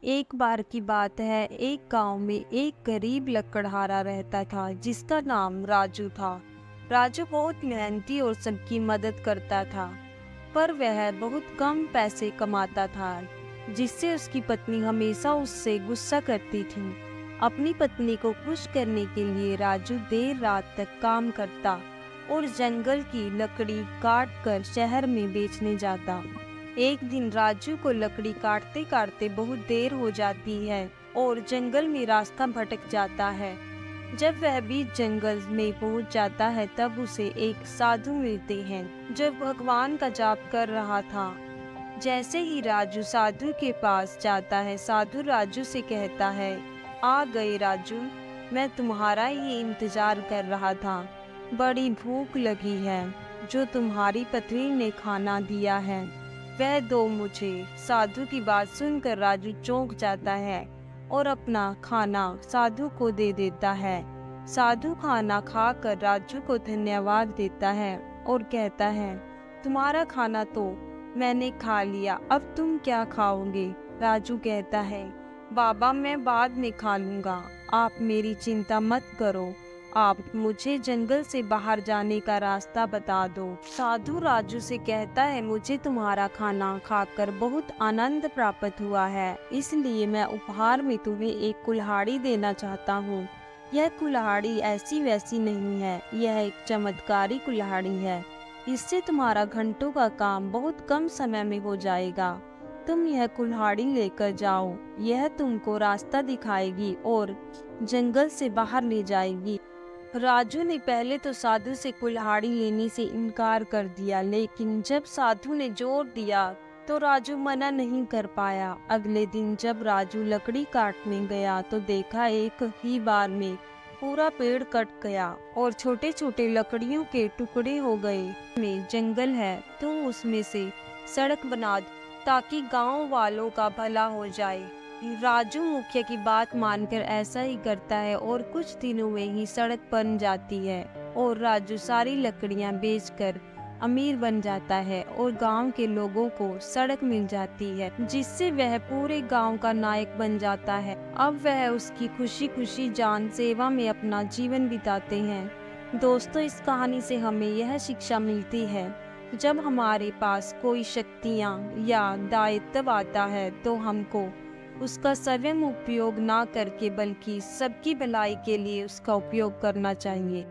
एक बार की बात है, एक गांव में एक गरीब लकड़हारा रहता था जिसका नाम राजू था। राजू बहुत मेहनती और सबकी मदद करता था, पर वह बहुत कम पैसे कमाता था, जिससे उसकी पत्नी हमेशा उससे गुस्सा करती थी। अपनी पत्नी को खुश करने के लिए राजू देर रात तक काम करता और जंगल की लकड़ी काट कर शहर में बेचने जाता। एक दिन राजू को लकड़ी काटते काटते बहुत देर हो जाती है और जंगल में रास्ता भटक जाता है। जब वह बीच जंगल में पहुंच जाता है तब उसे एक साधु मिलते हैं जो भगवान का जाप कर रहा था। जैसे ही राजू साधु के पास जाता है, साधु राजू से कहता है, आ गए राजू, मैं तुम्हारा ही इंतजार कर रहा था। बड़ी भूख लगी है, जो तुम्हारी पत्नी ने खाना दिया है वह दो मुझे। साधु की बात सुनकर राजू चौंक जाता है और अपना खाना साधु को दे देता है। साधु खाना खाकर राजू को धन्यवाद देता है और कहता है, तुम्हारा खाना तो मैंने खा लिया, अब तुम क्या खाओगे? राजू कहता है, बाबा मैं बाद में खा लूँगा, आप मेरी चिंता मत करो, आप मुझे जंगल से बाहर जाने का रास्ता बता दो। साधु राजू से कहता है, मुझे तुम्हारा खाना खाकर बहुत आनंद प्राप्त हुआ है, इसलिए मैं उपहार में तुम्हें एक कुल्हाड़ी देना चाहता हूँ। यह कुल्हाड़ी ऐसी वैसी नहीं है, यह एक चमत्कारी कुल्हाड़ी है। इससे तुम्हारा घंटों का काम बहुत कम समय में हो जाएगा। तुम यह कुल्हाड़ी लेकर जाओ, यह तुमको रास्ता दिखाएगी और जंगल से बाहर ले जाएगी। राजू ने पहले तो साधु से कुल्हाड़ी लेने से इनकार कर दिया, लेकिन जब साधु ने जोर दिया तो राजू मना नहीं कर पाया। अगले दिन जब राजू लकड़ी काटने गया तो देखा एक ही बार में पूरा पेड़ कट गया और छोटे छोटे लकड़ियों के टुकड़े हो गए। में जंगल है, तुम उसमें से सड़क बना दो ताकि गांव वालों का भला हो जाए। राजू मुखिया की बात मानकर ऐसा ही करता है और कुछ दिनों में ही सड़क बन जाती है और राजू सारी लकड़ियां बेचकर अमीर बन जाता है और गांव के लोगों को सड़क मिल जाती है, जिससे वह पूरे गांव का नायक बन जाता है। अब वह उसकी खुशी खुशी जान सेवा में अपना जीवन बिताते हैं। दोस्तों, इस कहानी से हमें यह शिक्षा मिलती है, जब हमारे पास कोई शक्तियाँ या दायित्व आता है तो हमको उसका स्वयं उपयोग ना करके बल्कि सबकी भलाई के लिए उसका उपयोग करना चाहिए।